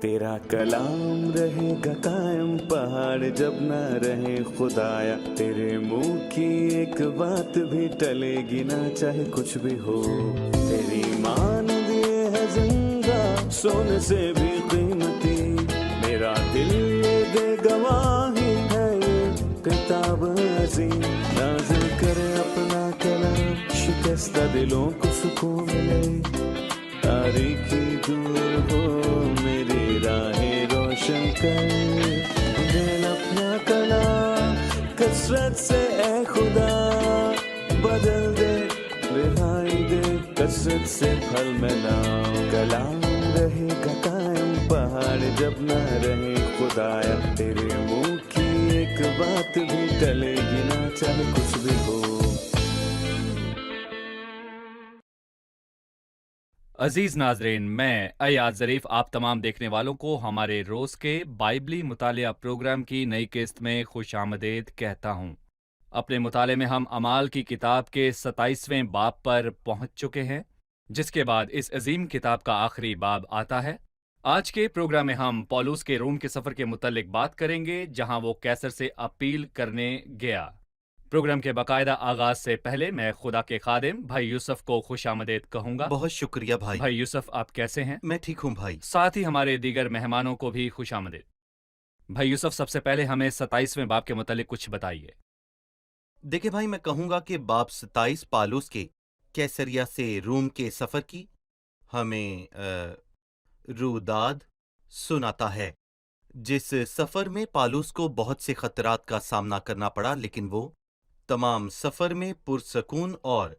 तेरा कलाम रहेगा कायम पहाड़ जब न रहे खुदाया, तेरे मुंह की एक बात भी टलेगी ना चाहे कुछ भी हो। तेरी मान दिए है जिंदा सोने से भी कीमती, मेरा दिल ये दे गवाही है ये किताब अजीम। नाज़िल करे अपना कलाम, शिकस्ता दिलों को सुकून मिले, तारीखी दूर हो मेरी राहें रोशन कर। दिल अपना कलाम कसरत से ए खुदा बदल दे, रिहाई दे कसरत से फल में नाम। कलाम रहेगा कायम पहाड़ जब न रहे खुदाया, तेरे मुंह की एक बात भी टलेगी ना चाहे कुछ भी हो। अजीज नाजरीन, मैं अयाज ज़रीफ आप तमाम देखने वालों को हमारे रोज़ के बाइबली मुतालिया प्रोग्राम की नई किस्त में खुश आमदेद कहता हूँ। अपने मुताले में हम अमाल की किताब के 27वें बाब पर पहुँच चुके हैं, जिसके बाद इस अजीम किताब का आखिरी बाब आता है। आज के प्रोग्राम में हम पौलुस के रोम के सफ़र के मुतल्लिक बात करेंगे, जहाँ वो कैसर से अपील करने गया। प्रोग्राम के बाकायदा आगाज से पहले मैं खुदा के खादिम भाई यूसुफ को खुश आमदेद कहूंगा। बहुत शुक्रिया भाई। भाई यूसुफ, आप कैसे हैं? मैं ठीक हूँ भाई। साथ ही हमारे दीगर मेहमानों को भी खुश आमदेद। भाई यूसुफ, सबसे पहले हमें 27वें बाब के मुतालिक कुछ बताइए। देखिए भाई, मैं कहूँगा कि बाब 27 पालूस के कैसरिया से रोम के सफ़र की हमें रूदाद सुनाता है, जिस सफ़र में पालूस को बहुत से खतरात का सामना करना पड़ा, लेकिन वो तमाम सफ़र में पुरसकून और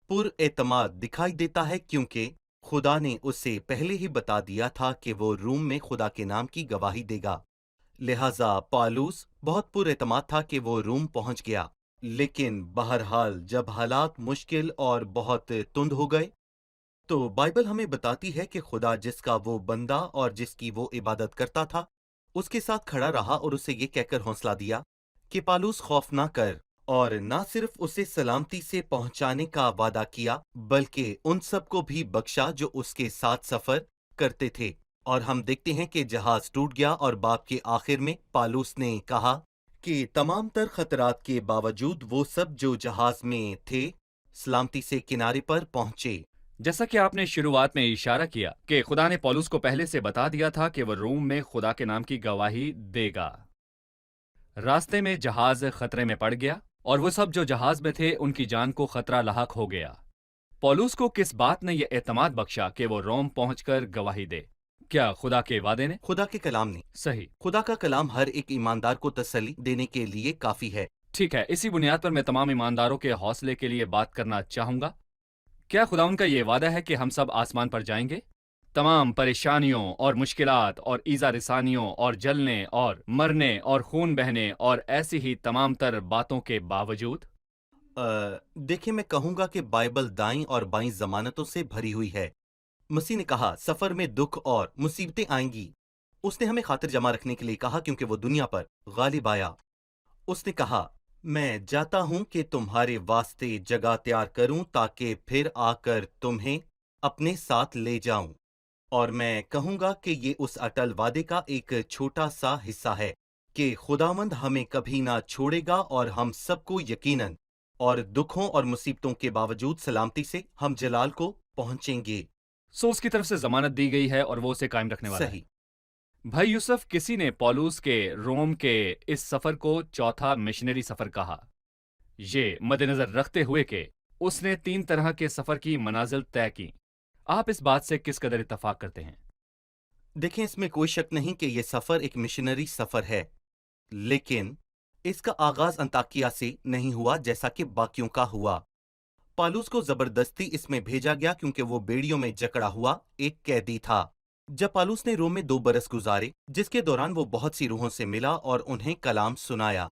पुरएतमाद दिखाई देता है, क्योंकि खुदा ने उसे पहले ही बता दिया था कि वो रूम में खुदा के नाम की गवाही देगा। लिहाजा पालूस बहुत पुरएतमाद था कि वो रूम पहुंच गया। लेकिन बहरहाल जब हालात मुश्किल और बहुत तुंद हो गए, तो बाइबल हमें बताती है कि खुदा जिसका वो बंदा और जिसकी वो इबादत करता था, उसके साथ खड़ा रहा और उसे ये कहकर हौसला दिया कि पालूस खौफ ना कर, और ना सिर्फ उसे सलामती से पहुंचाने का वादा किया, बल्कि उन सबको भी बख्शा जो उसके साथ सफर करते थे। और हम देखते हैं कि जहाज टूट गया और बाब के आखिर में पालूस ने कहा कि तमाम तर खतरात के बावजूद वो सब जो जहाज में थे सलामती से किनारे पर पहुंचे। जैसा कि आपने शुरुआत में इशारा किया कि खुदा ने पौलुस को पहले से बता दिया था कि वह रोम में खुदा के नाम की गवाही देगा। रास्ते में जहाज खतरे में पड़ गया और वो सब जो जहाज में थे उनकी जान को खतरा लाहक हो गया। पौलुस को किस बात ने यह एतमाद बख्शा कि वो रोम पहुंचकर गवाही दे? क्या खुदा के वादे ने? खुदा के कलाम ने। सही। खुदा का कलाम हर एक ईमानदार को तसल्ली देने के लिए काफी है। ठीक है, इसी बुनियाद पर मैं तमाम ईमानदारों के हौसले के लिए बात करना चाहूंगा। क्या खुदा उनका ये वादा है कि हम सब आसमान पर जाएंगे? तमाम परेशानियों और मुश्किलात और ईजा रिसानियों और जलने और मरने और खून बहने और ऐसी ही तमाम तर बातों के बावजूद? देखिए, मैं कहूँगा कि बाइबल दाईं और बाईं जमानतों से भरी हुई है। मसीह ने कहा सफ़र में दुख और मुसीबतें आएंगी। उसने हमें खातिर जमा रखने के लिए कहा, क्योंकि वो दुनिया पर गालिब आया। उसने कहा, मैं जाता हूँ कि तुम्हारे वास्ते जगह तैयार करूँ, ताकि फिर आकर तुम्हें अपने साथ ले जाऊं। और मैं कहूँगा कि ये उस अटल वादे का एक छोटा सा हिस्सा है कि खुदावंद हमें कभी ना छोड़ेगा और हम सबको यकीनन और दुखों और मुसीबतों के बावजूद सलामती से हम जलाल को पहुंचेंगे। सो उसकी तरफ से जमानत दी गई है और वो उसे कायम रखने वाला सही। है। भाई यूसुफ, किसी ने पौलुस के रोम के इस सफर को चौथा मिशनरी सफर कहा, ये मद्देनजर रखते हुए कि उसने 3 तरह के सफर की मनाजिल तय की। आप इस बात से किस कदर इत्तफाक करते हैं? देखें, इसमें कोई शक नहीं कि यह सफर एक मिशनरी सफर है, लेकिन इसका आगाज अंताकिया से नहीं हुआ जैसा कि बाकियों का हुआ। पालूस को जबरदस्ती इसमें भेजा गया क्योंकि वो बेड़ियों में जकड़ा हुआ एक कैदी था। जब पालूस ने रोम में 2 बरस गुजारे, जिसके दौरान वो बहुत सी रूहों से मिला और उन्हें कलाम सुनाया,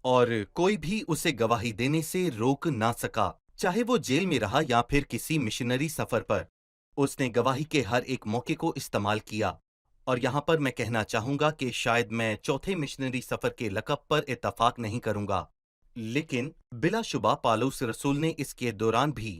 और कोई भी उसे गवाही देने से रोक ना सका, चाहे वो जेल में रहा या फिर किसी मिशनरी सफर पर। उसने गवाही के हर एक मौके को इस्तेमाल किया। और यहाँ पर मैं कहना चाहूँगा कि शायद मैं चौथे मिशनरी सफर के लक़ब पर इत्तफाक नहीं करूँगा, लेकिन बिलाशुबा पालूस रसूल ने इसके दौरान भी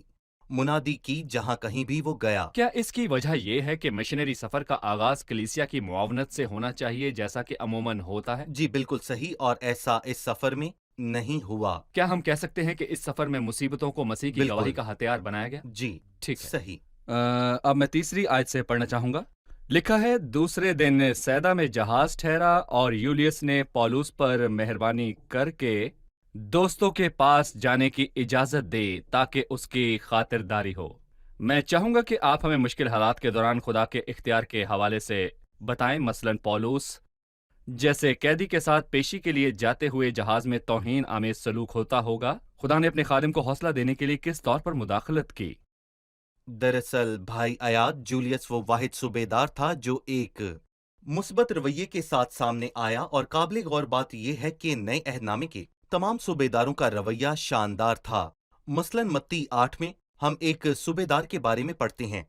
मुनादी की जहां कहीं भी वो गया। क्या इसकी वजह यह है कि मिशनरी सफर का आगाज कलीसिया की मुआवनत से होना चाहिए जैसा कि अमूमन होता है? जी बिल्कुल सही, और ऐसा इस सफर में नहीं हुआ। क्या हम कह सकते हैं कि इस सफर में मुसीबतों को मसीह की बिल्कुल। गवाही का हथियार बनाया गया? जी ठीक है। सही। अब मैं तीसरी आयत से पढ़ना चाहूंगा। लिखा है, दूसरे दिन सैदा में जहाज ठहरा और यूलियस ने पौलुस पर मेहरबानी करके दोस्तों के पास जाने की इजाजत दी ताकि उसकी खातिरदारी हो। मैं चाहूंगा कि आप हमें मुश्किल हालात के दौरान खुदा के इख्तियार के हवाले से बताएं। मसलन पौलुस जैसे कैदी के साथ पेशी के लिए जाते हुए जहाज में तौहीन आमेज सलूक होता होगा, खुदा ने अपने खादिम को हौसला देने के लिए किस तौर पर मुदाखलत की? दरअसल भाई अयाद, जूलियस वो वाहिद सूबेदार था जो एक मुस्बत रवैये के साथ सामने आया, और काबिल गौर बात यह है कि नए अहदनामे के तमाम सूबेदारों का रवैया शानदार था। मसलन मत्ती 8 में हम एक सूबेदार के बारे में पढ़ते हैं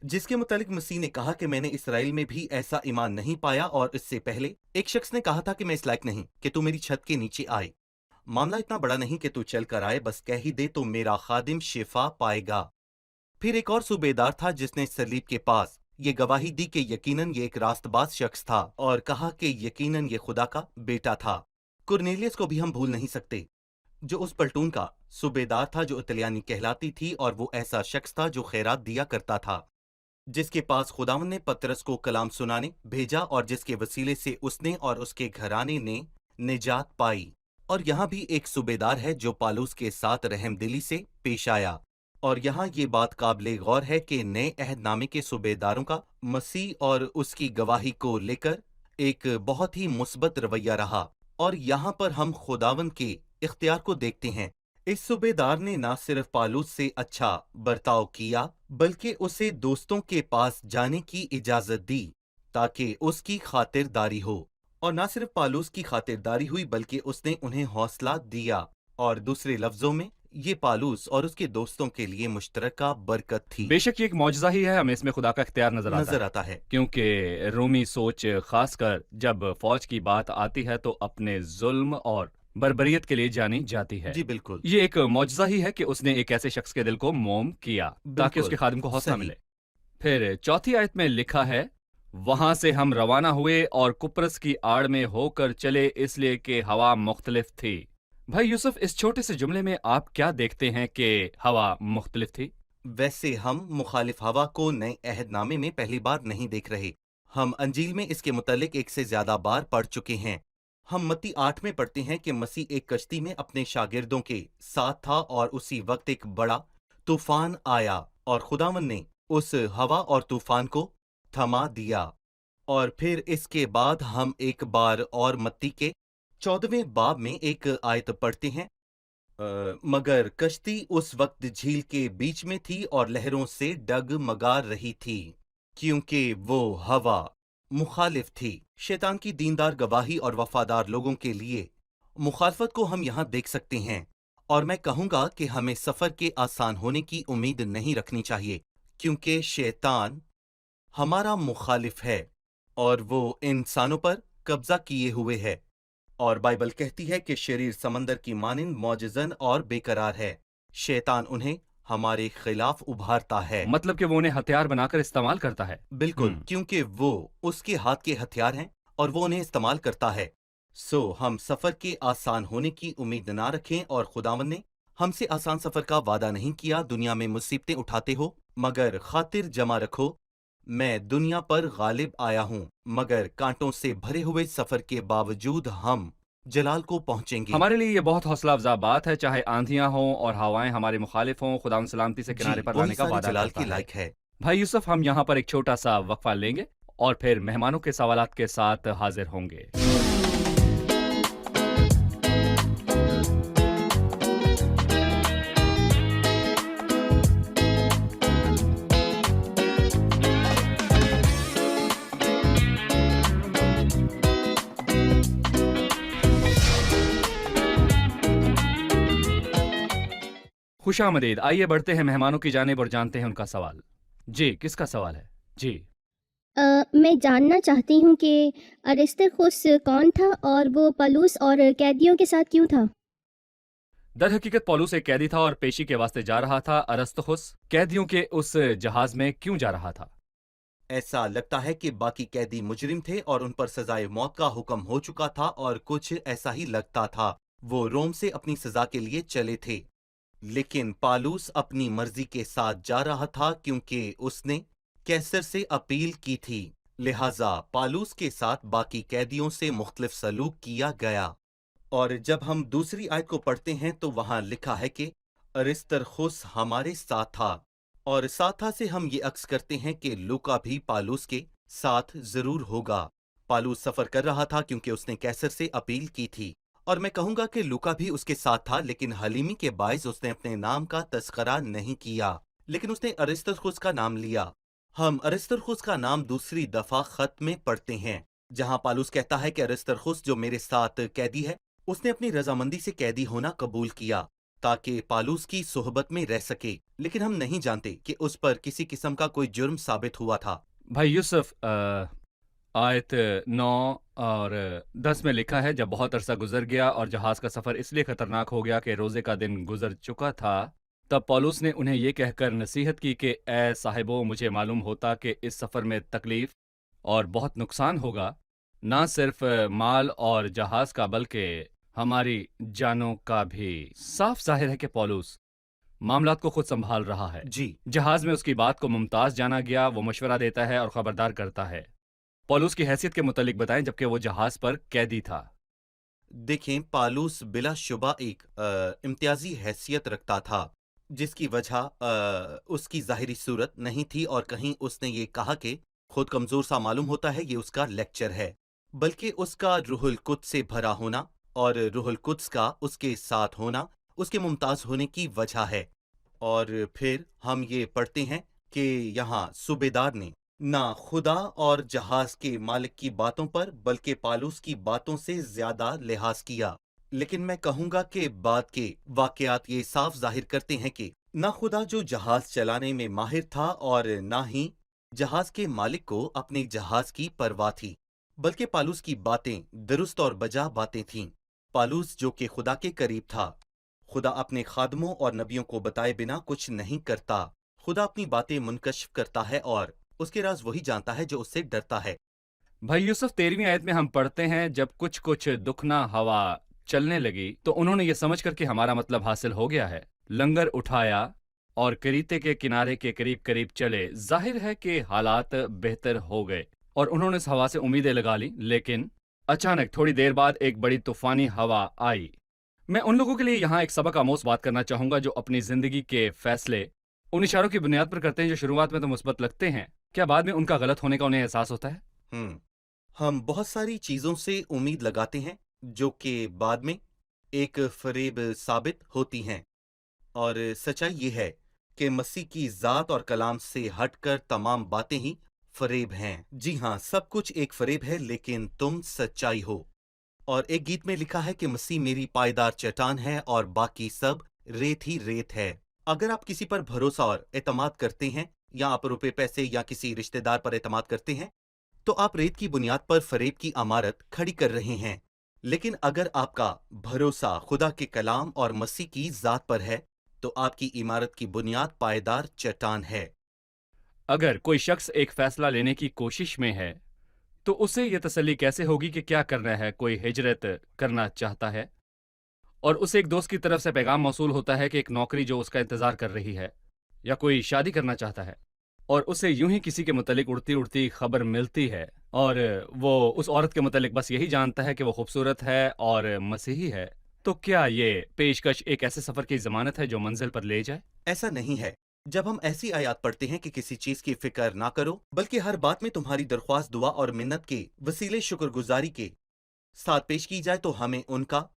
जिसके मुतालिक मसीह ने कहा कि मैंने इसराइल में भी ऐसा ईमान नहीं पाया, और इससे पहले एक शख्स ने कहा था कि मैं इस लायक नहीं कि तू मेरी छत के नीचे आए। मामला इतना बड़ा नहीं कि तू चल कर आए, बस कह ही दे तो मेरा खादिम शिफा पाएगा। फिर एक और सूबेदार था जिसने सलीब के पास ये गवाही दी कि यकीनन ये एक रास्तबाज शख्स था, और कहा कि यकीनन ये खुदा का बेटा था। कुरनेलियस को भी हम भूल नहीं सकते, जो उस पलटून का सूबेदार था जो इतालियानी कहलाती थी, और वो ऐसा शख्स था जो खैरात दिया करता था, जिसके पास खुदावन ने पतरस को कलाम सुनाने भेजा, और जिसके वसीले से उसने और उसके घराने ने निजात पाई। और यहाँ भी एक सूबेदार है जो पालूस के साथ रहमदिली से पेश आया, और यहाँ ये बात काबिल गौर है कि नए अहदनामे के सूबेदारों का मसीह और उसकी गवाही को लेकर एक बहुत ही मुस्बत रवैया रहा। और यहाँ पर हम खुदावन के इख्तियार को देखते हैं। इस सूबेदार ने न सिर्फ पालूस से अच्छा बर्ताव किया, बल्कि उसे दोस्तों के पास जाने की इजाजत दी ताकि उसकी खातिरदारी हो। और न सिर्फ पालूस की खातिरदारी हुई, बल्कि उसने उन्हें हौसला दिया। और दूसरे लफ्जों में ये पालूस और उसके दोस्तों के लिए मुश्तरका बरकत थी। बेशक ये एक मौजज़ा ही है, हमें इसमें खुदा का इख्तियार नजर आता है, क्योंकि रोमी सोच खासकर जब फौज की बात आती है तो अपने जुल्म और बर्बरियत के लिए जानी जाती है। जी बिल्कुल। ये एक मौजज़ा ही है कि उसने एक ऐसे शख्स के दिल को मोम किया ताकि उसके खादिम को हौसला मिले। फिर चौथी आयत में लिखा है, वहां से हम रवाना हुए और कुप्रस की आड़ में होकर चले, इसलिए कि हवा मुख्तलिफ थी। भाई यूसुफ, इस छोटे से जुमले में आप क्या देखते हैं कि हवा मुख्तलिफ थी? वैसे हम मुखालिफ हवा को नए अहदनामे में पहली बार नहीं देख रहे। हम अंजील में इसके मुतालिक एक से ज्यादा बार पढ़ चुके हैं। हम मत्ती 8 में पढ़ते हैं कि मसीह एक कश्ती में अपने शागिर्दों के साथ था, और उसी वक्त एक बड़ा तूफान आया, और खुदावन ने उस हवा और तूफान को थमा दिया। और फिर इसके बाद हम एक बार और मत्ती के 14वें बाब में एक आयत पढ़ते हैं, मगर कश्ती उस वक्त झील के बीच में थी और लहरों से डगमगा रही थी, क्योंकि वो हवा मुखालिफ थी। शैतान की दीनदार गवाही और वफादार लोगों के लिए मुखालफत को हम यहाँ देख सकते हैं। और मैं कहूँगा कि हमें सफ़र के आसान होने की उम्मीद नहीं रखनी चाहिए, क्योंकि शैतान हमारा मुखालिफ है और वो इंसानों पर कब्जा किए हुए है। और बाइबल कहती है कि शरीर समंदर की मानिंद मौजज़न और बेकरार है। शैतान उन्हें हमारे खिलाफ उभारता है, मतलब कि वो उन्हें हथियार बनाकर इस्तेमाल करता है। बिल्कुल, क्योंकि वो उसके हाथ के हथियार हैं और वो उन्हें इस्तेमाल करता है। सो हम सफर के आसान होने की उम्मीद ना रखें, और खुदावन ने हमसे आसान सफर का वादा नहीं किया। दुनिया में मुसीबतें उठाते हो, मगर खातिर जमा रखो, मैं दुनिया पर गालिब आया हूँ। मगर कांटों से भरे हुए सफर के बावजूद हम जलाल को पहुंचेंगे। हमारे लिए ये बहुत हौसला अफजा बात है, चाहे आंधियां हों और हवाएं हमारे मुखालिफ हों, खुदा सलामती से किनारे पर लाने का वादा जलाल करता की लायक है। भाई यूसुफ, हम यहाँ पर एक छोटा सा वक्फा लेंगे और फिर मेहमानों के सवालात के साथ हाजिर होंगे। खुशामदीद। आइए बढ़ते हैं मेहमानों की जानिब और जानते हैं उनका सवाल। जी, किसका सवाल है? जी, मैं जानना चाहती हूँ कि अरिस्तर्खुस कौन था और वो पलूस और कैदियों के साथ क्यों था? दर हकीकत पौलुस एक कैदी था और पेशी के वास्ते जा रहा था। अरस्तुस कैदियों के उस जहाज में क्यों जा रहा था? ऐसा लगता है कि बाकी कैदी मुजरिम थे और उन पर सजाए मौत का हुक्म हो चुका था, और कुछ ऐसा ही लगता था। वो रोम से अपनी सजा के लिए चले थे। लेकिन पालूस अपनी मर्जी के साथ जा रहा था क्योंकि उसने कैसर से अपील की थी। लिहाजा पालूस के साथ बाकी कैदियों से मुख्तलिफ सलूक किया गया। और जब हम दूसरी आयत को पढ़ते हैं तो वहां लिखा है कि अरिस्तर्खुस हमारे साथ था, और साथा से हम ये अक्स करते हैं कि लूका भी पालूस के साथ जरूर होगा। पालूस सफर कर रहा था क्योंकि उसने कैसर से अपील की थी, और मैं कहूंगा कि लूका भी उसके साथ था, लेकिन हलीमी के बायस उसने अपने नाम का तस्करा नहीं किया, लेकिन उसने अरिस्तर्खुस का नाम लिया। हम अरिस्तर्खुस का नाम दूसरी दफा खत में पढ़ते हैं, जहां पालूस कहता है कि अरिस्तर्खुस जो मेरे साथ कैदी है, उसने अपनी रजामंदी से कैदी होना कबूल किया ताकि पालूस की सोहबत में रह सके, लेकिन हम नहीं जानते कि उस पर किसी किस्म का कोई जुर्म साबित हुआ था। भाई यूसुफ, आयत 9 और 10 में लिखा है, जब बहुत अरसा गुजर गया और जहाज का सफर इसलिए खतरनाक हो गया कि रोजे का दिन गुजर चुका था, तब पौलुस ने उन्हें ये कहकर नसीहत की कि ए साहिबो, मुझे मालूम होता कि इस सफर में तकलीफ और बहुत नुकसान होगा, ना सिर्फ माल और जहाज का बल्कि हमारी जानों का भी। साफ जाहिर है कि पौलुस मामलात को खुद संभाल रहा है। जी, जहाज में उसकी बात को मुमताज जाना गया, वो मशवरा देता है और खबरदार करता है। पौलुस की हैसियत के मुतालिक बताएं, जबकि वो जहाज पर कैदी था। देखें, पालूस बिलाशुबा एक इम्तियाजी हैसियत रखता था, जिसकी वजह उसकी जाहिरी सूरत नहीं थी, और कहीं उसने ये कहा कि खुद कमजोर सा मालूम होता है, ये उसका लेक्चर है, बल्कि उसका रूहुल कुद्स से भरा होना और रूहुल कुद्स का उसके साथ होना उसके मुमताज होने की वजह है। और फिर हम ये पढ़ते हैं कि यहाँ सूबेदार ने ना खुदा और जहाज के मालिक की बातों पर बल्कि पालूस की बातों से ज्यादा लिहाज किया। लेकिन मैं कहूंगा कि बाद के वाकयात ये साफ जाहिर करते हैं कि ना खुदा जो जहाज चलाने में माहिर था और ना ही जहाज के मालिक को अपने जहाज की परवाह थी, बल्कि पालूस की बातें दुरुस्त और बजा बातें थीं। पालूस जो कि खुदा के करीब था, खुदा अपने खादमों और नबियों को बताए बिना कुछ नहीं करता। खुदा अपनी बातें मुनकशिफ करता है और उसके राज वही जानता है जो उससे डरता है। भाई यूसुफ, 13वीं आयत में हम पढ़ते हैं, जब कुछ कुछ दुखना हवा चलने लगी तो उन्होंने ये समझ कर कि हमारा मतलब हासिल हो गया है, लंगर उठाया और करीते के किनारे के करीब करीब चले। जाहिर है कि हालात बेहतर हो गए और उन्होंने इस हवा से उम्मीदें लगा ली, लेकिन अचानक थोड़ी देर बाद एक बड़ी तूफानी हवा आई। मैं उन लोगों के लिए यहाँ एक सबक आमोज बात करना चाहूंगा जो अपनी जिंदगी के फैसले उन इशारों की बुनियाद पर करते हैं जो शुरुआत में तो मुस्बत लगते हैं। क्या बाद में उनका गलत होने का उन्हें एहसास होता है? हम बहुत सारी चीजों से उम्मीद लगाते हैं जो कि बाद में एक फरेब साबित होती हैं, और सच्चाई ये है कि मसीह की जात और कलाम से हटकर तमाम बातें ही फरेब हैं। जी हाँ, सब कुछ एक फरेब है, लेकिन तुम सच्चाई हो। और एक गीत में लिखा है कि मसीह मेरी पायदार चट्टान है और बाकी सब रेत ही रेत है। अगर आप किसी पर भरोसा और एतमाद करते हैं, या आप रुपए पैसे या किसी रिश्तेदार पर एतमाद करते हैं, तो आप रेत की बुनियाद पर फरेब की इमारत खड़ी कर रहे हैं। लेकिन अगर आपका भरोसा खुदा के कलाम और मसीह की जात पर है, तो आपकी इमारत की बुनियाद पायदार चट्टान है। अगर कोई शख्स एक फैसला लेने की कोशिश में है तो उसे यह तसल्ली कैसे होगी कि क्या करना है? कोई हिजरत करना चाहता है और उसे एक दोस्त की तरफ से पैगाम मौसूल होता है कि एक नौकरी जो उसका इंतजार कर रही है, या कोई शादी करना चाहता है और उसे यूं ही किसी के मुतालिक उड़ती उड़ती खबर मिलती है और वो उस औरत के मुतालिक बस यही जानता है कि वो खूबसूरत है और मसीही है, तो क्या ये पेशकश एक ऐसे सफर की जमानत है जो मंजिल पर ले जाए? ऐसा नहीं है। जब हम ऐसी आयत पढ़ते हैं कि किसी चीज की फिक्र ना करो, बल्कि हर बात में तुम्हारी दरख्वास्त, दुआ और मिन्नत के वसीले शुक्रगुजारी के साथ पेश की जाए, तो हमें उनका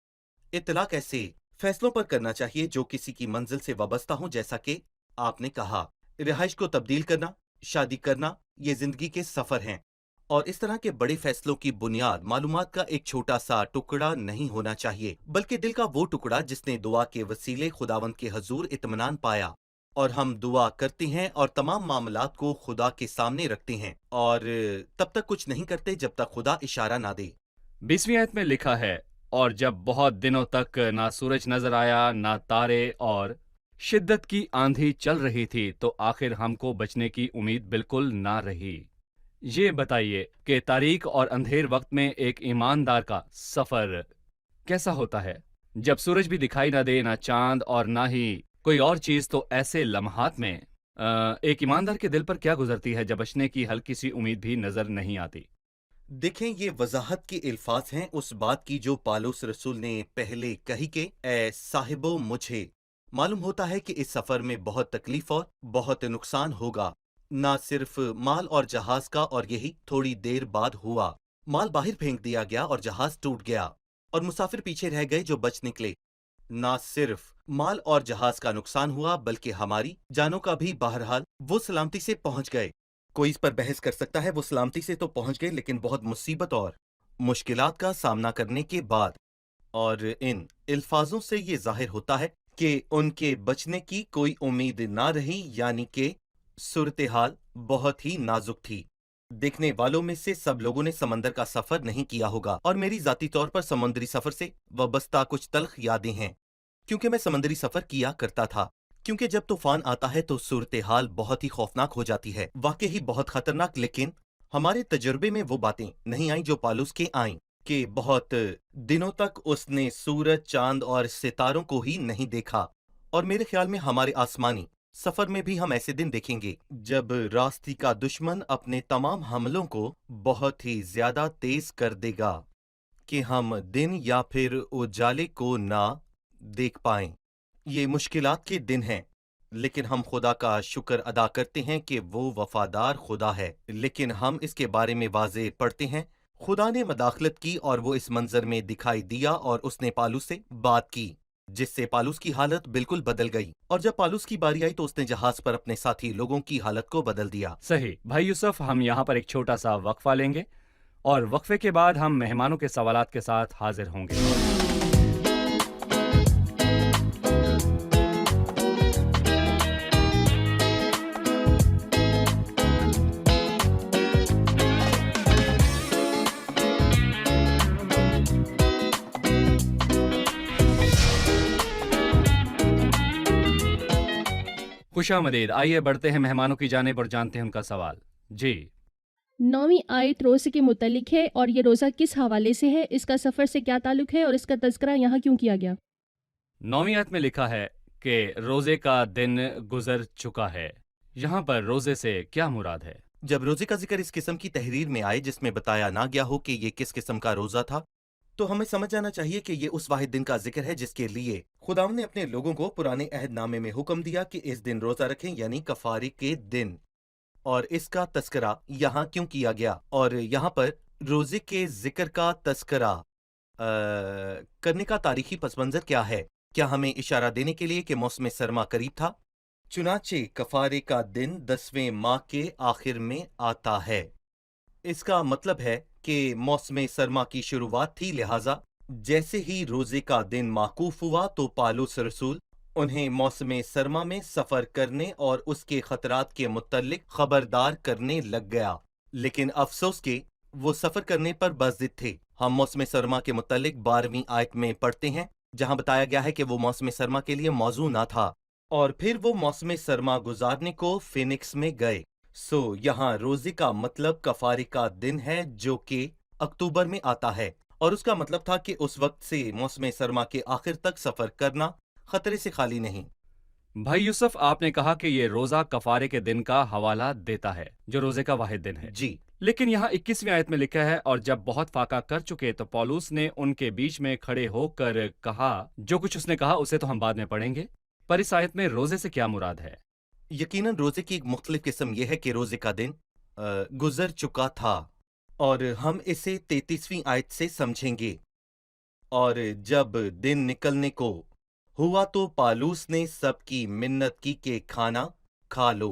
इतलाक ऐसे फैसलों पर करना चाहिए जो किसी की मंजिल से वाबस्ता हो। जैसा कि आपने कहा, रिहाइश को तब्दील करना, शादी करना, ये जिंदगी के सफर हैं, और इस तरह के बड़े फैसलों की बुनियाद मालूमात का एक छोटा सा टुकड़ा नहीं होना चाहिए, बल्कि दिल का वो टुकड़ा जिसने दुआ के वसीले खुदावंद के हजूर इत्मीनान पाया। और हम दुआ करते हैं और तमाम मामलात को खुदा के सामने रखते हैं, और तब तक कुछ नहीं करते जब तक खुदा इशारा ना दे। 20वीं आयत में लिखा है, اور جب بہت دنوں تک نہ سورج نظر آیا نہ تارے اور شدت کی آندھی چل رہی تھی تو آخر ہم کو بچنے کی امید بالکل نہ رہی۔ یہ بتائیے کہ تاریک اور اندھیر وقت میں ایک ایماندار کا سفر کیسا ہوتا ہے؟ جب سورج بھی دکھائی نہ دے، نہ چاند اور نہ ہی کوئی اور چیز، تو ایسے لمحات میں ایک ایماندار کے دل پر کیا گزرتی ہے جب بچنے کی ہلکی سی امید بھی نظر نہیں آتی؟ دیکھیں، یہ وضاحت کے الفاظ ہیں اس بات کی جو پالوس رسول نے پہلے کہی کہ اے صاحبو، مجھے معلوم ہوتا ہے کہ اس سفر میں بہت تکلیف اور بہت نقصان ہوگا، نہ صرف مال اور جہاز کا، اور یہی تھوڑی دیر بعد ہوا۔ مال باہر پھینک دیا گیا اور جہاز ٹوٹ گیا اور مسافر پیچھے رہ گئے جو بچ نکلے۔ نہ صرف مال اور جہاز کا نقصان ہوا بلکہ ہماری جانوں کا بھی، بہرحال وہ سلامتی سے پہنچ گئے۔ کوئی اس پر بحث کر سکتا ہے، وہ سلامتی سے تو پہنچ گئے لیکن بہت مصیبت اور مشکلات کا سامنا کرنے کے بعد۔ اور ان الفاظوں سے یہ ظاہر ہوتا ہے کہ ان کے بچنے کی کوئی امید نہ رہی، یعنی کہ صورتحال بہت ہی نازک تھی۔ دیکھنے والوں میں سے سب لوگوں نے سمندر کا سفر نہیں کیا ہوگا، اور میری ذاتی طور پر سمندری سفر سے وابستہ کچھ تلخ یادیں ہیں، کیونکہ میں سمندری سفر کیا کرتا تھا۔ کیونکہ جب طوفان آتا ہے تو صورتحال بہت ہی خوفناک ہو جاتی ہے، واقعی بہت خطرناک۔ لیکن ہمارے تجربے میں وہ باتیں نہیں آئیں جو پالوس کے آئیں، کہ بہت دنوں تک اس نے سورج، چاند اور ستاروں کو ہی نہیں دیکھا۔ اور میرے خیال میں ہمارے آسمانی سفر میں بھی ہم ایسے دن دیکھیں گے جب راستی کا دشمن اپنے تمام حملوں کو بہت ہی زیادہ تیز کر دے گا کہ ہم دن یا پھر اجالے کو نہ دیکھ پائیں۔ یہ مشکلات کے دن ہیں، لیکن ہم خدا کا شکر ادا کرتے ہیں کہ وہ وفادار خدا ہے۔ لیکن ہم اس کے بارے میں واضح پڑھتے ہیں، خدا نے مداخلت کی اور وہ اس منظر میں دکھائی دیا، اور اس نے پالوس سے بات کی، جس سے پالوس کی حالت بالکل بدل گئی۔ اور جب پالوس کی باری آئی تو اس نے جہاز پر اپنے ساتھی لوگوں کی حالت کو بدل دیا۔ صحیح بھائی یوسف، ہم یہاں پر ایک چھوٹا سا وقفہ لیں گے اور وقفے کے بعد ہم مہمانوں کے سوالات کے ساتھ حاضر ہوں گے۔ خوش آمدید، آئیے بڑھتے ہیں مہمانوں کی جانب اور جانتے ہیں ان کا سوال۔ جی، 9ویں آیت روزے کے متعلق ہے، اور یہ روزہ کس حوالے سے ہے، اس کا سفر سے کیا تعلق ہے، اور اس کا تذکرہ یہاں کیوں کیا گیا؟ 9ویں آیت میں لکھا ہے کہ روزے کا دن گزر چکا ہے۔ یہاں پر روزے سے کیا مراد ہے؟ جب روزے کا ذکر اس قسم کی تحریر میں آئے جس میں بتایا نہ گیا ہو کہ یہ کس قسم کا روزہ تھا، تو ہمیں سمجھ جانا چاہیے کہ یہ اس واحد دن کا ذکر ہے جس کے لیے خداوند نے اپنے لوگوں کو پرانے عہد نامے میں حکم دیا کہ اس دن روزہ رکھیں، یعنی کفارے کے دن۔ اور اس کا تذکرہ یہاں کیوں کیا گیا، اور یہاں پر روزے کے ذکر کا تذکرہ کرنے کا تاریخی پس منظر کیا ہے؟ کیا ہمیں اشارہ دینے کے لیے کہ موسم سرما قریب تھا؟ چنانچہ کفارے کا دن 10ویں ماہ کے آخر میں آتا ہے۔ اس کا مطلب ہے کہ موسم سرما کی شروعات تھی، لہٰذا جیسے ہی روزے کا دن موقوف ہوا تو پالوس رسول انہیں موسم سرما میں سفر کرنے اور اس کے خطرات کے متعلق خبردار کرنے لگ گیا۔ لیکن افسوس کہ وہ سفر کرنے پر بضد تھے۔ ہم موسم سرما کے متعلق 12ویں آیت میں پڑھتے ہیں، جہاں بتایا گیا ہے کہ وہ موسم سرما کے لیے موزوں نہ تھا، اور پھر وہ موسم سرما گزارنے کو فینکس میں گئے۔ یہاں روزے کا مطلب کفارے کا دن ہے جو کہ اکتوبر میں آتا ہے، اور اس کا مطلب تھا کہ اس وقت سے موسم سرما کے آخر تک سفر کرنا خطرے سے خالی نہیں۔ بھائی یوسف، آپ نے کہا کہ یہ روزہ کفارے کے دن کا حوالہ دیتا ہے جو روزے کا واحد دن ہے۔ جی، لیکن یہاں 21ویں آیت میں لکھا ہے، اور جب بہت فاقہ کر چکے تو پولس نے ان کے بیچ میں کھڑے ہو کر کہا، جو کچھ اس نے کہا اسے تو ہم بعد میں پڑھیں گے، پر اس آیت میں روزے سے کیا مراد ہے؟ یقیناً روزے کی ایک مختلف قسم یہ ہے کہ روزے کا دن گزر چکا تھا، اور ہم اسے 33ویں آیت سے سمجھیں گے۔ اور جب دن نکلنے کو ہوا تو پالوس نے سب کی منت کی کہ کھانا کھا لو،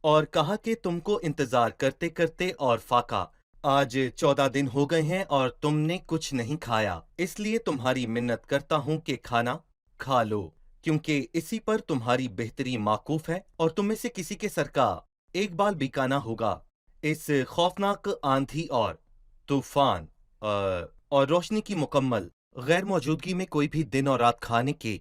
اور کہا کہ تم کو انتظار کرتے کرتے اور فاقہ آج 14 دن ہو گئے ہیں اور تم نے کچھ نہیں کھایا، اس لیے تمہاری منت کرتا ہوں کہ کھانا کھا لو، کیونکہ اسی پر تمہاری بہتری موقوف ہے، اور تم میں سے کسی کے سر کا ایک بال بھی کانا ہوگا۔ اس خوفناک آندھی اور طوفان اور روشنی کی مکمل غیر موجودگی میں کوئی بھی دن اور رات کھانے کے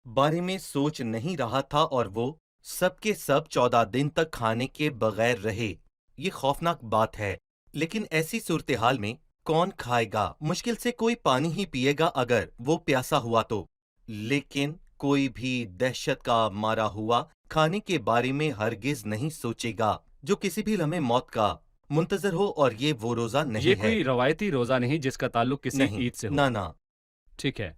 بارے میں سوچ نہیں رہا تھا اور وہ سب کے سب 14 دن تک کھانے کے بغیر رہے۔ یہ خوفناک بات ہے، لیکن ایسی صورتحال میں کون کھائے گا؟ مشکل سے کوئی پانی ہی پیے گا اگر وہ پیاسا ہوا تو، لیکن کوئی بھی دہشت کا مارا ہوا کھانے کے بارے میں ہرگز نہیں سوچے گا جو کسی بھی لمحے موت کا منتظر ہو، اور یہ وہ روزہ یہ نہیں ہے۔ کوئی روایتی روزہ نہیں جس کا تعلق کسی نہیں، عید سے ہو۔ نہ ٹھیک ہے،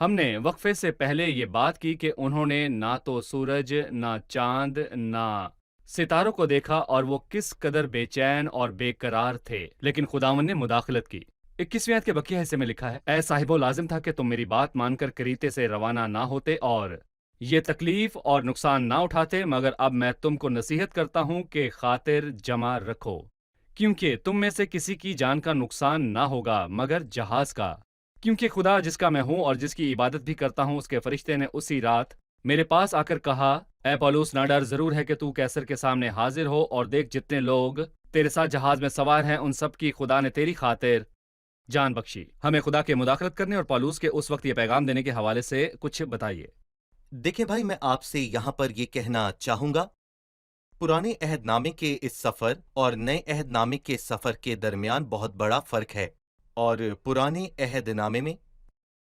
ہم نے وقفے سے پہلے یہ بات کی کہ انہوں نے نہ تو سورج، نہ چاند، نہ ستاروں کو دیکھا اور وہ کس قدر بے چین اور بے قرار تھے، لیکن خداوند نے مداخلت کی۔ 21ویں آیت کے بقیہ حصے میں لکھا ہے، اے صاحبو، لازم تھا کہ تم میری بات مان کر کریتے سے روانہ نہ ہوتے اور یہ تکلیف اور نقصان نہ اٹھاتے، مگر اب میں تم کو نصیحت کرتا ہوں کہ خاطر جمع رکھو، کیونکہ تم میں سے کسی کی جان کا نقصان نہ ہوگا مگر جہاز کا، کیونکہ خدا جس کا میں ہوں اور جس کی عبادت بھی کرتا ہوں، اس کے فرشتے نے اسی رات میرے پاس آ کر کہا، اے پولوس، نہ ڈر، ضرور ہے کہ تو کیسر کے سامنے حاضر ہو، اور دیکھ جتنے لوگ تیرے ساتھ جہاز میں سوار ہیں ان سب کی خدا نے تیری خاطر جان بخشی۔ ہمیں خدا کے مداخلت کرنے اور پولوس کے اس وقت یہ پیغام دینے کے حوالے سے کچھ بتائیے۔ دیکھیں بھائی، میں آپ سے یہاں پر یہ کہنا چاہوں گا، پرانے عہد نامے کے اس سفر اور نئے عہد نامے کے سفر کے درمیان بہت بڑا فرق ہے، اور پرانے عہد نامے میں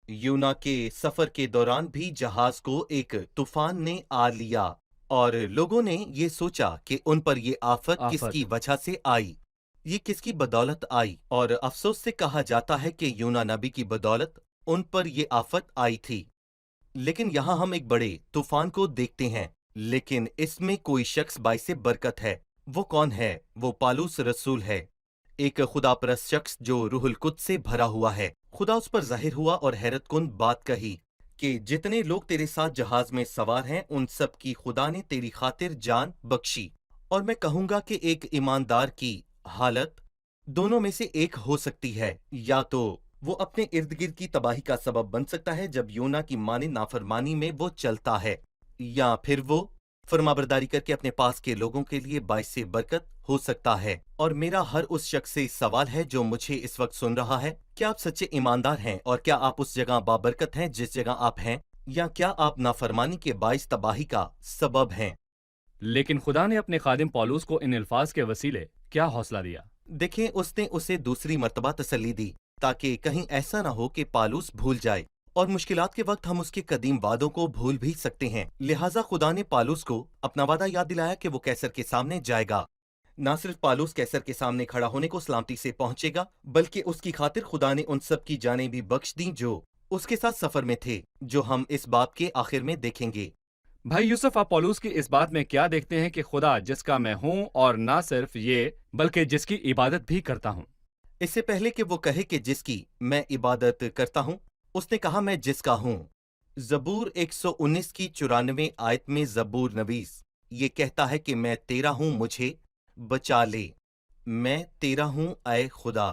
یونا کے سفر کے دوران بھی جہاز کو ایک طوفان نے آ لیا، اور لوگوں نے یہ سوچا کہ ان پر یہ آفت کس کی وجہ سے آئی، یہ کس کی بدولت آئی، اور افسوس سے کہا جاتا ہے کہ یونا نبی کی بدولت ان پر یہ آفت آئی تھی۔ لیکن یہاں ہم ایک بڑے طوفان کو دیکھتے ہیں، لیکن اس میں کوئی شخص باعث برکت ہے۔ وہ کون ہے؟ وہ پالوس رسول ہے، ایک خدا پرست شخص جو روح القدس سے بھرا ہوا ہے۔ خدا اس پر ظاہر ہوا اور حیرت کن بات کہی کہ جتنے لوگ تیرے ساتھ جہاز میں سوار ہیں ان سب کی خدا نے تیری خاطر جان بخشی۔ اور میں کہوں گا کہ ایک ایماندار کی حالت دونوں میں سے ایک ہو سکتی ہے، یا تو وہ اپنے ارد گرد کی تباہی کا سبب بن سکتا ہے جب یونا کی مانند نافرمانی میں وہ چلتا ہے، یا پھر وہ فرمانبرداری کر کے اپنے پاس کے لوگوں کے لیے باعث برکت ہو سکتا ہے۔ اور میرا ہر اس شخص سے سوال ہے جو مجھے اس وقت سن رہا ہے، کیا آپ سچے ایماندار ہیں، اور کیا آپ اس جگہ بابرکت ہیں جس جگہ آپ ہیں، یا کیا آپ نافرمانی کے باعث تباہی کا سبب ہیں؟ لیکن خدا نے اپنے خادم پولوس کو ان الفاظ کے وسیلے کیا حوصلہ دیا؟ دیکھیں، اس نے اسے دوسری مرتبہ تسلی دی تاکہ کہیں ایسا نہ ہو کہ پالوس بھول جائے، اور مشکلات کے وقت ہم اس کے قدیم وعدوں کو بھول بھی سکتے ہیں۔ لہٰذا خدا نے پالوس کو اپنا وعدہ یاد دلایا کہ وہ کیسر کے سامنے جائے گا۔ نہ صرف پالوس کیسر کے سامنے کھڑا ہونے کو سلامتی سے پہنچے گا، بلکہ اس کی خاطر خدا نے ان سب کی جانیں بھی بخش دیں جو اس کے ساتھ سفر میں تھے، جو ہم اس باب کے آخر میں دیکھیں گے۔ بھائی یوسف، آپ پولوس کی اس بات میں کیا دیکھتے ہیں کہ خدا جس کا میں ہوں، اور نہ صرف یہ بلکہ جس کی عبادت بھی کرتا ہوں؟ اس سے پہلے کہ وہ کہے کہ جس کی میں عبادت کرتا ہوں، اس نے کہا میں جس کا ہوں۔ زبور 119 کی 94 آیت میں زبور نویس یہ کہتا ہے کہ میں تیرا ہوں، مجھے بچا لے، میں تیرا ہوں اے خدا،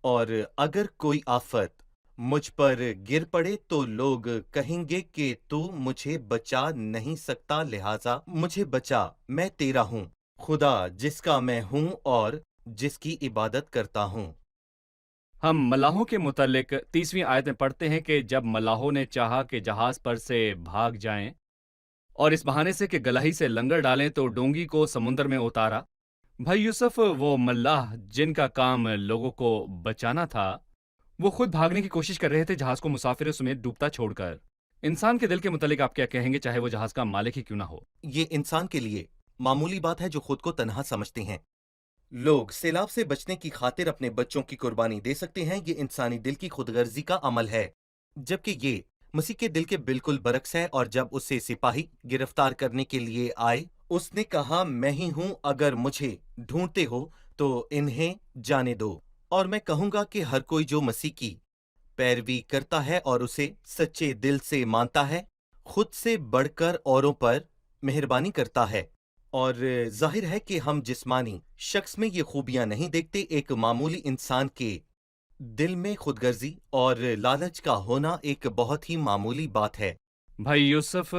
اور اگر کوئی آفت مجھ پر گر پڑے تو لوگ کہیں گے کہ تو مجھے بچا نہیں سکتا، لہٰذا مجھے بچا، میں تیرا ہوں، خدا جس کا میں ہوں اور جس کی عبادت کرتا ہوں۔ ہم ملاحوں کے متعلق 30ویں آیت میں پڑھتے ہیں کہ جب ملاحوں نے چاہا کہ جہاز پر سے بھاگ جائیں اور اس بہانے سے کہ گلہی سے لنگر ڈالیں تو ڈونگی کو سمندر میں اتارا۔ بھائی یوسف، وہ ملاح جن کا کام لوگوں کو بچانا تھا، وہ خود بھاگنے کی کوشش کر رہے تھے جہاز کو مسافروں سمیت ڈوبتا چھوڑ کر۔ انسان کے دل کے متعلق آپ کیا کہیں گے، چاہے وہ جہاز کا مالک ہی کیوں نہ ہو؟ یہ انسان کے لیے معمولی بات ہے جو خود کو تنہا سمجھتے ہیں۔ لوگ سیلاب سے بچنے کی خاطر اپنے بچوں کی قربانی دے سکتے ہیں، یہ انسانی دل کی خود غرضی کا عمل ہے، جبکہ یہ مسیح کے دل کے بالکل برعکس ہے۔ اور جب اسے سپاہی گرفتار کرنے کے لیے آئے، اس نے کہا میں ہی ہوں، اگر مجھے ڈھونڈتے ہو تو انہیں جانے دو۔ اور میں کہوں گا کہ ہر کوئی جو مسیح کی پیروی کرتا ہے اور اسے سچے دل سے مانتا ہے، خود سے بڑھ کر اوروں پر مہربانی کرتا ہے۔ اور ظاہر ہے کہ ہم جسمانی شخص میں یہ خوبیاں نہیں دیکھتے۔ ایک معمولی انسان کے دل میں خود غرضی اور لالچ کا ہونا ایک بہت ہی معمولی بات ہے۔ भाई यूसुफ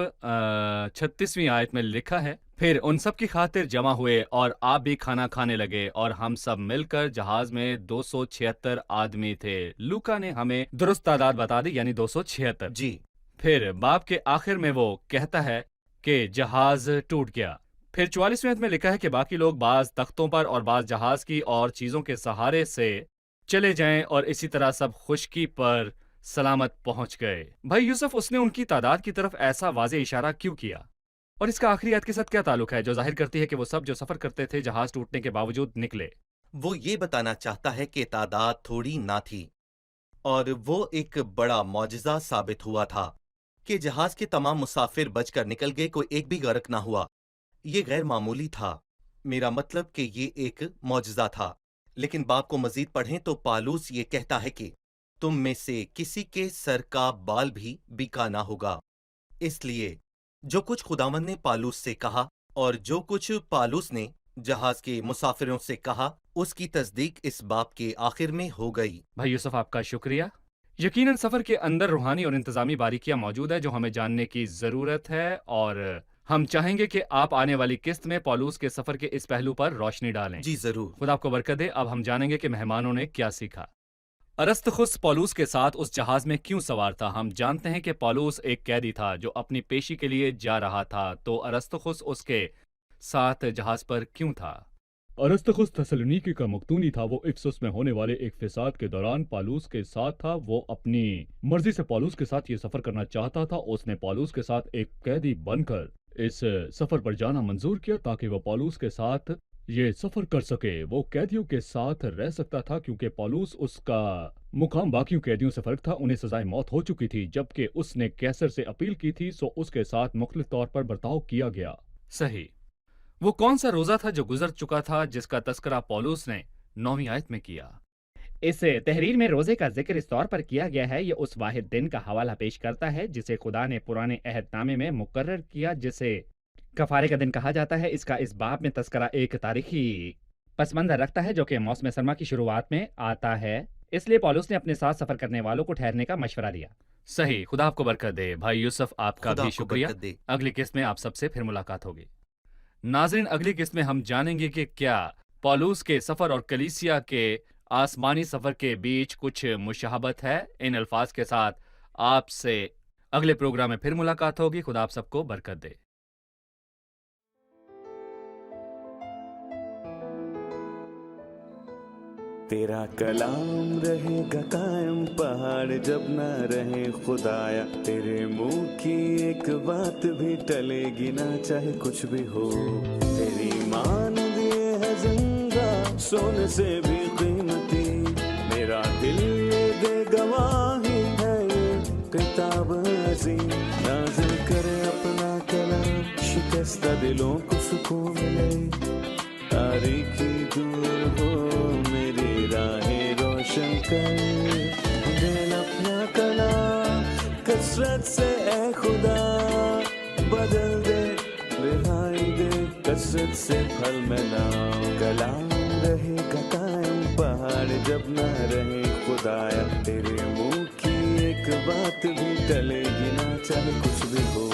36वीं आयत में लिखा है, फिर उन सब की खातिर जमा हुए और आप भी खाना खाने लगे और हम सब मिलकर जहाज में 276 आदमी थे। लूका ने हमें दुरुस्त तादाद बता दी, यानी 276। जी। फिर बाब के आखिर में वो कहता है कि जहाज टूट गया। फिर 44वें आयत में लिखा है कि बाकी लोग बाज तख्तों पर और बाज जहाज की और चीजों के सहारे से चले जाएं और इसी तरह सब खुशकी पर सलामत पहुंच गए। भाई यूसुफ, उसने उनकी तादाद की तरफ ऐसा वाज़े इशारा क्यों किया, और इसका आखिरी आयत के साथ क्या ताल्लुक है जो जाहिर करती है कि वो सब जो सफर करते थे जहाज टूटने के बावजूद निकले? वो ये बताना चाहता है कि तादाद थोड़ी ना थी, और वो एक बड़ा मौजज़ा साबित हुआ था कि जहाज के तमाम मुसाफिर बचकर निकल गए, कोई एक भी गर्क ना हुआ। ये गैर मामूली था। मेरा मतलब कि ये एक मौजज़ा था। लेकिन बाप को मजीद पढ़ें तो पालूस ये कहता है कि तुम में से किसी के सर का बाल भी बिका ना होगा। इसलिए जो कुछ खुदावंद ने पालूस से कहा और जो कुछ पालूस ने जहाज के मुसाफिरों से कहा, उसकी तस्दीक इस बाप के आखिर में हो गई। भाई यूसुफ, आपका शुक्रिया। यकीनन सफर के अंदर रूहानी और इंतजामी बारीकियां मौजूद है जो हमें जानने की जरूरत है, और हम चाहेंगे कि आप आने वाली किस्त में पौलुस के सफर के इस पहलू पर रोशनी डालें। जी जरूर। खुदा आपको बरकत दे। अब हम जानेंगे कि मेहमानों ने क्या सीखा। अरस्तखुस पौलुस के साथ उस जहाज में क्यों सवार था? हम जानते हैं कि पौलुस एक कैदी था जो अपनी पेशी के लिए जा रहा था, तो अरस्तखुस उसके साथ जहाज पर क्यों था? अरस्तखुस थस्सलुनीकी का मकतूनी था। वो इफसुस में होने वाले एक फिसाद के दौरान पौलुस के साथ था। वो अपनी मर्जी से पौलुस के साथ ये सफर करना चाहता था। उसने पौलुस के साथ एक कैदी बनकर इस सफर पर जाना मंजूर किया ताकि वो पौलुस के साथ ये सफर कर सके। वो कैदियों के साथ रह सकता था क्योंकि पौलुस उसका मुकाम बाकियों कैदियों से फर्क था। उन्हें सजाए मौत हो चुकी थी, जबकि उसने कैसर से अपील की थी, सो उसके साथ मुख्तलिफ तौर पर बर्ताव किया गया। सही। वो कौन सा रोजा था जो गुजर चुका था जिसका तस्करा पौलुस ने 9वीं आयत में किया? इस तहरीर में रोजे का जिक्र इस तौर पर किया गया है, ये उस वाहिद दिन का हवाला पेश करता है जिसे खुदा ने पुराने अहदनामे में मुकर्रर किया, जिसे कफारे का दिन कहा जाता है। इसका इस बाब में तस्करा एक तारीखी पस मंजर रखता है जो कि मौसम सरमा की शुरुआत में आता है। इसलिए पौलुस ने अपने साथ सफर करने वालों को ठहरने का मशवरा दिया। सही। खुदा आपको बरकत दे। भाई यूसुफ, आपका खुदा भी आपको शुक्रिया। बरकत दे। अगली किस्त में आप सबसे फिर मुलाकात होगी। नाजरीन, अगली किस्त में हम जानेंगे कि क्या पौलुस के सफर और कलीसिया के आसमानी सफर के बीच कुछ मुशाहबत है। इन अल्फाज के साथ आपसे अगले प्रोग्राम में फिर मुलाकात होगी। खुदा आप सबको बरकत दे। तेरा कलाम रहेगा कायम पहाड़ जब न रहे खुदाया, तेरे मुंह की एक बात भी टलेगी ना चाहे कुछ भी हो। तेरी मान दिए है जिंदा सोने से भी कीमती, मेरा दिल ये दे गवाही है ये किताब अजीम। नाज़िल करे अपना कलाम, शिकस्ता दिलों को सुकून मिले, तारीकी दूर हो मेरी राहें रोशन कर। दे अपना कलाम कसरत से ए खुदा, बदल दे रिहाई दे कसरत से फल में नाम। कलाम रहेगा कायम पहाड़ जब न रहे खुदाया, तेरे मुंह की एक बात भी टलेगी ना चाहे कुछ भी हो।